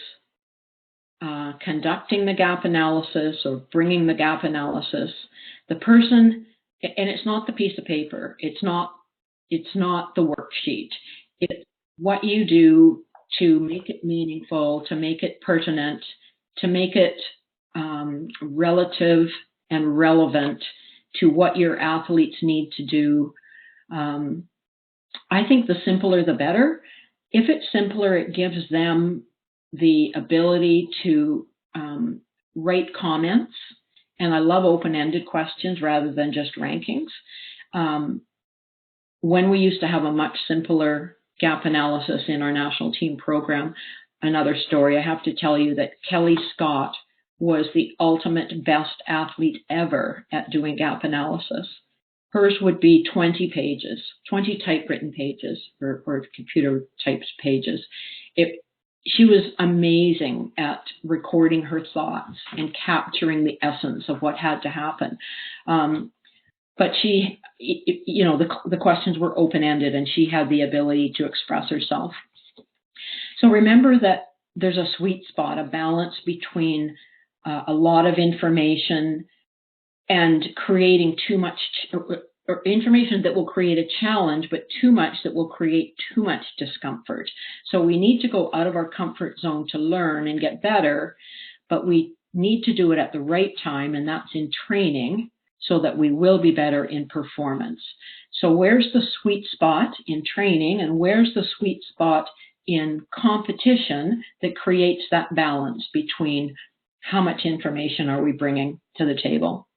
conducting the gap analysis or bringing the gap analysis, the person, and it's not the piece of paper, it's not the worksheet, it's what you do to make it meaningful, to make it pertinent, to make it relative and relevant to what your athletes need to do. I think the simpler the better. If it's simpler, it gives them the ability to write comments. And I love open-ended questions rather than just rankings. When we used to have a much simpler gap analysis in our national team program, another story, I have to tell you that Kelly Scott was the ultimate best athlete ever at doing gap analysis. Hers would be 20 pages, 20 typewritten pages or computer typed pages. She was amazing at recording her thoughts and capturing the essence of what had to happen. But she, the questions were open-ended and she had the ability to express herself. So remember that there's a sweet spot, a balance between a lot of information and creating too much, or information that will create a challenge, but too much that will create too much discomfort. So we need to go out of our comfort zone to learn and get better, but we need to do it at the right time, and that's in training, so that we will be better in performance. So where's the sweet spot in training, and where's the sweet spot in competition that creates that balance between how much information are we bringing to the table?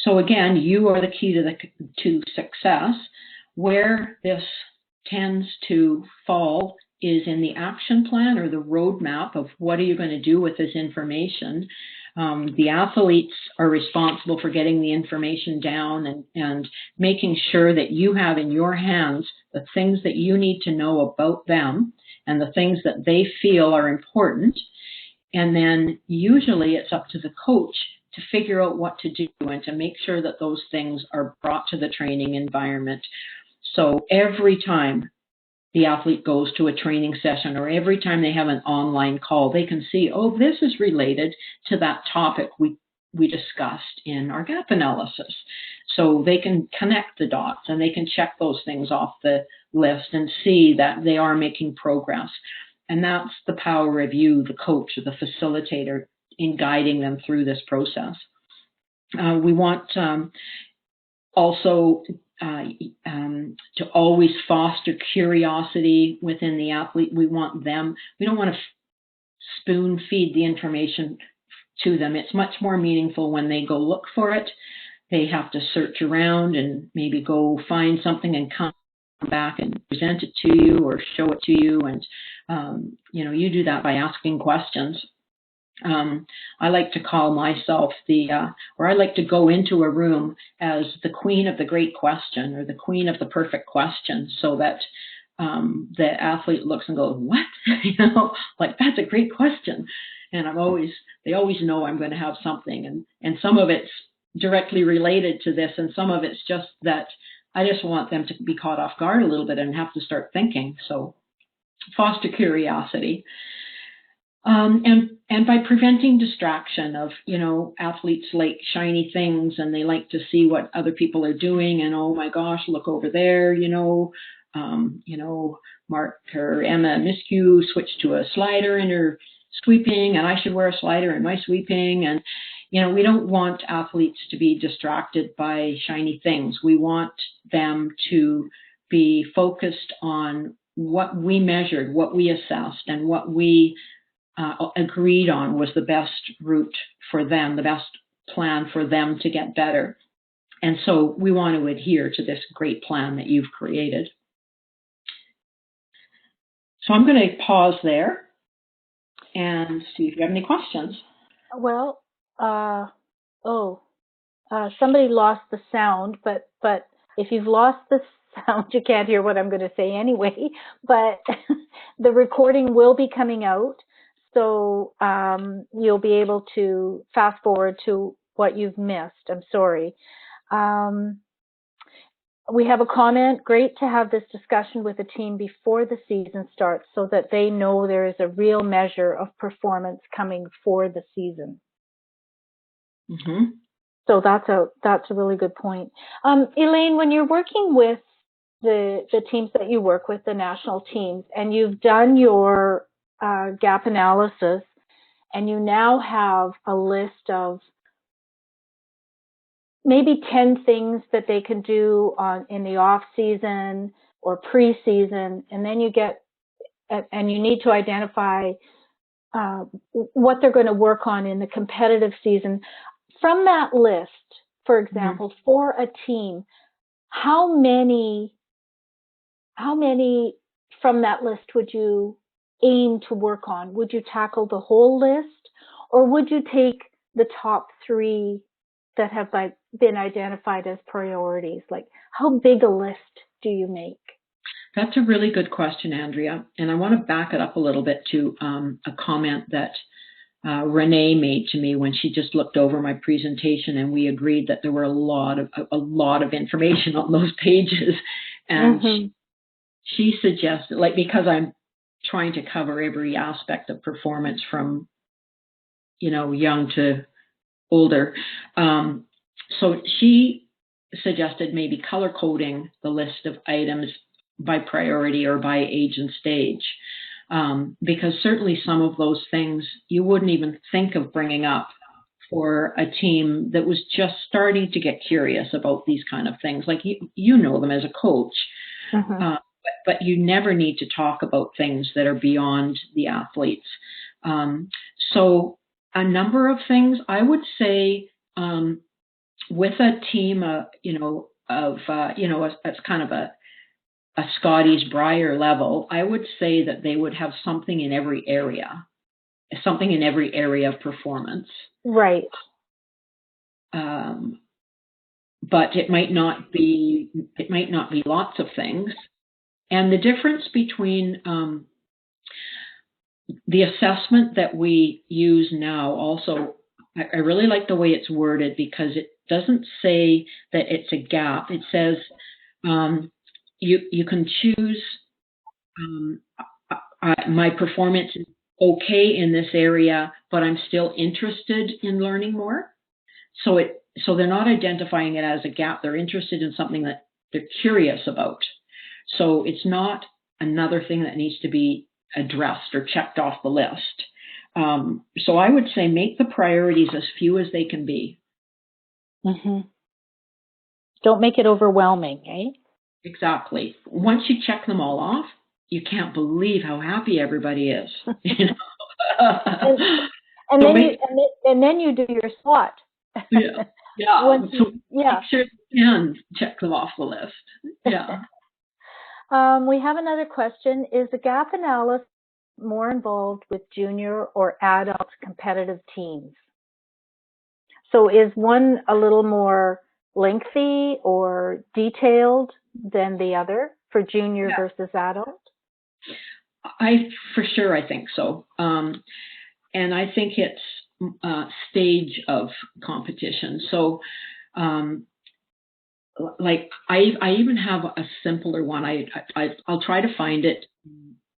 So again, you are the key to success. Where this tends to fall is in the action plan or the roadmap of what are you going to do with this information. The athletes are responsible for getting the information down and making sure that you have in your hands the things that you need to know about them and the things that they feel are important. And then usually it's up to the coach to figure out what to do and to make sure that those things are brought to the training environment. So every time the athlete goes to a training session or every time they have an online call, they can see, oh, this is related to that topic we discussed in our gap analysis. So they can connect the dots and they can check those things off the list and see that they are making progress. And that's the power of you, the coach or the facilitator, in guiding them through this process. We want also to always foster curiosity within the athlete. We don't want to spoon feed the information to them. It's much more meaningful when they go look for it. They have to search around and maybe go find something and come back and present it to you or show it to you. And, you do that by asking questions. I like to call myself I like to go into a room as the queen of the great question or the queen of the perfect question, so that the athlete looks and goes, what? Like, that's a great question. And they always know I'm going to have something. And some of it's directly related to this, and some of it's just that I just want them to be caught off guard a little bit and have to start thinking. So foster curiosity. And by preventing distraction of, athletes like shiny things and they like to see what other people are doing and, oh my gosh, look over there, Mark or Emma Miskew switched to a slider in her sweeping and I should wear a slider in my sweeping. And, we don't want athletes to be distracted by shiny things. We want them to be focused on what we measured, what we assessed, and what we agreed on was the best route for them, the best plan for them to get better. And so we want to adhere to this great plan that you've created. So I'm going to pause there and see if you have any questions. Well, somebody lost the sound, but if you've lost the sound, you can't hear what I'm going to say anyway, but the recording will be coming out. So you'll be able to fast forward to what you've missed. I'm sorry. We have a comment. Great to have this discussion with the team before the season starts so that they know there is a real measure of performance coming for the season. Mm-hmm. So that's a really good point. Elaine, when you're working with the teams that you work with, the national teams, and you've done your gap analysis, and you now have a list of maybe 10 things that they can do in the off season or pre-season, and then you need to identify what they're going to work on in the competitive season. From that list, for example, mm-hmm. for a team, how many from that list would you aim to work on? Would you tackle the whole list, or would you take the top 3 that have been identified as priorities? Like, how big a list do you make? That's a really good question, Andrea. And I want to back it up a little bit to a comment that Renee made to me when she just looked over my presentation, and we agreed that there were a lot of information on those pages. And she suggested, like, because I'm trying to cover every aspect of performance from, young to older. So she suggested maybe color coding the list of items by priority or by age and stage. Because certainly some of those things you wouldn't even think of bringing up for a team that was just starting to get curious about these kind of things. Like you know them as a coach, but you never need to talk about things that are beyond the athletes. So a number of things, I would say, with a team, it's kind of a Scotty's Briar level, I would say that they would have something in every area of performance. Right. But it might not be lots of things. And the difference between the assessment that we use now also, I really like the way it's worded, because it doesn't say that it's a gap. It says you can choose my performance is okay in this area, but I'm still interested in learning more. So they're not identifying it as a gap. They're interested in something that they're curious about. So it's not another thing that needs to be addressed or checked off the list. So I would say make the priorities as few as they can be. Don't make it overwhelming, eh? Exactly. Once you check them all off, you can't believe how happy everybody is. and then you do your SWOT. Yeah. Make sure you can check them off the list. Yeah. We have another question. Is the gap analysis more involved with junior or adult competitive teams? So is one a little more lengthy or detailed than the other for junior versus adult? I think so. And I think it's stage of competition. So, like I even have a simpler one. I'll try to find it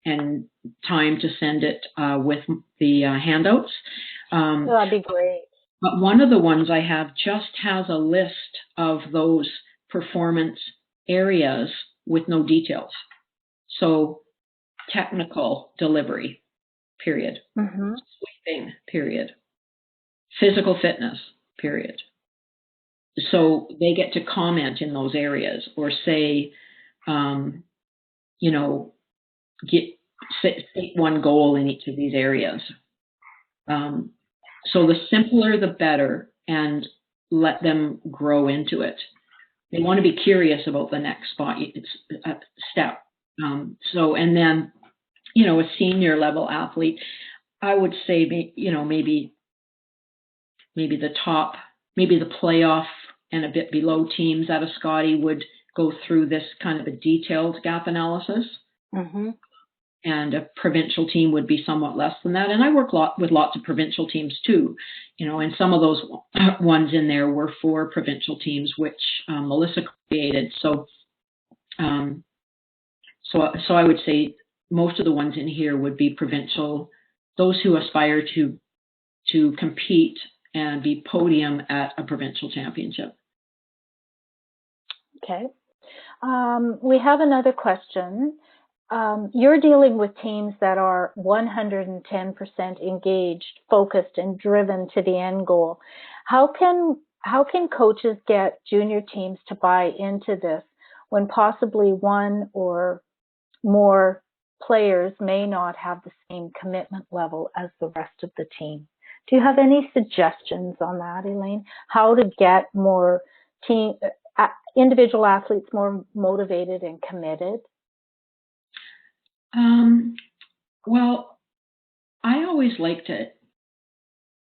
and time to send it with the handouts. That'd be great. But one of the ones I have just has a list of those performance areas with no details. So technical delivery, period. Sweeping, period. Physical fitness, period. So they get to comment in those areas or say, set one goal in each of these areas. So the simpler, the better, and let them grow into it. They want to be curious about the next step. And then, a senior level athlete, I would say, maybe the top, maybe the playoff and a bit below teams out of Scotty would go through this kind of a detailed gap analysis. And a provincial team would be somewhat less than that. And I work with lots of provincial teams too, and some of those ones in there were for provincial teams, which Melissa created. So I would say most of the ones in here would be provincial, those who aspire to compete and be podium at a provincial championship. Okay. We have another question. You're dealing with teams that are 110% engaged, focused, and driven to the end goal. How can coaches get junior teams to buy into this when possibly one or more players may not have the same commitment level as the rest of the team? Do you have any suggestions on that, Elaine? How to get more individual athletes more motivated and committed? Well, I always like to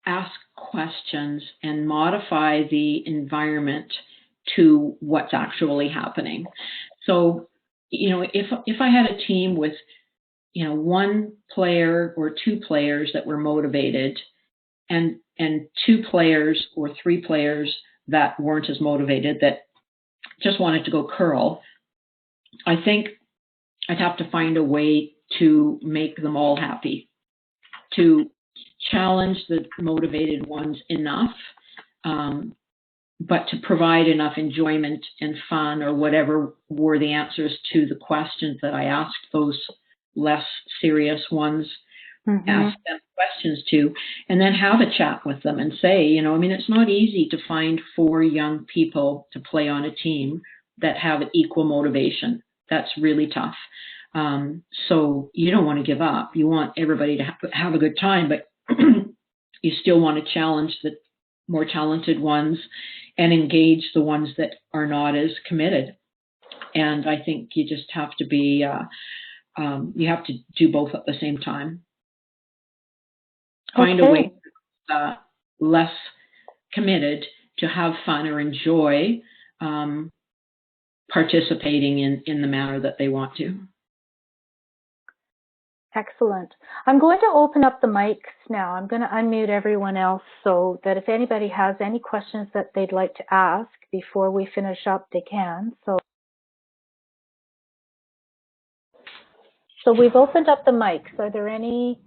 ask questions and modify the environment to what's actually happening. So, if I had a team with, one player or two players that were motivated and two players or three players that weren't as motivated, that just wanted to go curl, I think I'd have to find a way to make them all happy, to challenge the motivated ones enough, but to provide enough enjoyment and fun or whatever were the answers to the questions that I asked those less serious ones, ask them questions to, and then have a chat with them and say, it's not easy to find 4 young people to play on a team that have equal motivation. That's really tough. So you don't want to give up. You want everybody to have a good time, but you still want to challenge the more talented ones and engage the ones that are not as committed. And I think you just have to be, you have to do both at the same time. Find a way less committed to have fun or enjoy participating in the manner that they want to. Excellent. I'm going to open up the mics now. I'm going to unmute everyone else so that if anybody has any questions that they'd like to ask before we finish up, they can. So we've opened up the mics. Are there any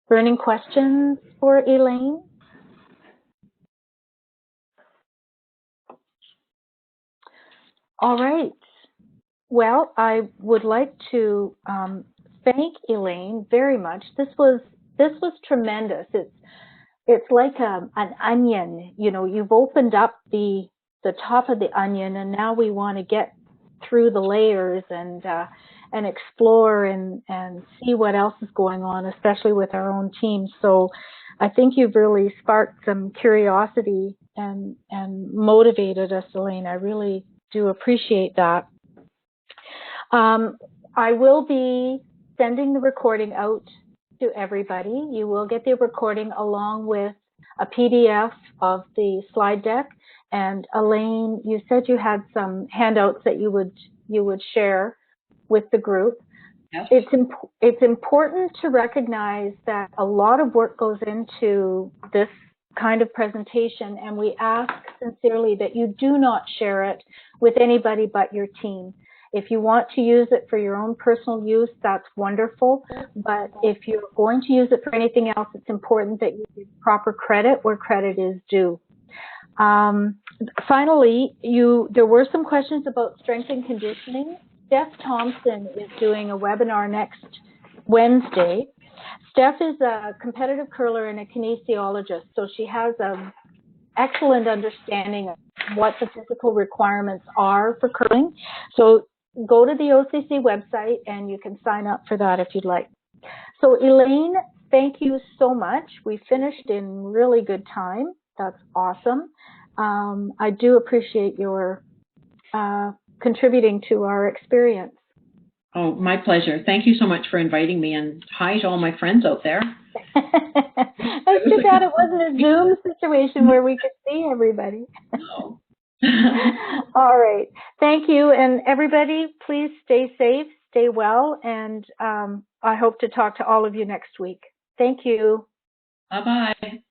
burning questions for Elaine? All right. Well, I would like to thank Elaine very much. This was tremendous. It's like an onion. You've opened up the top of the onion, and now we want to get through the layers and explore and see what else is going on, especially with our own team. So I think you've really sparked some curiosity and motivated us, Elaine. I really do appreciate that. I will be sending the recording out to everybody. You will get the recording along with a PDF of the slide deck. And Elaine, you said you had some handouts that you would share with the group. Yes. It's important to recognize that a lot of work goes into this kind of presentation, and we ask sincerely that you do not share it with anybody but your team. If you want to use it for your own personal use, that's wonderful. But if you're going to use it for anything else, it's important that you give proper credit where credit is due. Finally, there were some questions about strength and conditioning. Steph Thompson is doing a webinar next Wednesday. Steph is a competitive curler and a kinesiologist, so she has an excellent understanding of what the physical requirements are for curling. So go to the OCC website and you can sign up for that if you'd like. So Elaine, thank you so much. We finished in really good time. That's awesome. I do appreciate your contributing to our experience. Oh, my pleasure. Thank you so much for inviting me, and hi to all my friends out there. It's too bad it wasn't a Zoom situation where we could see everybody. No. All right. Thank you. And everybody, please stay safe, stay well, and I hope to talk to all of you next week. Thank you. Bye-bye.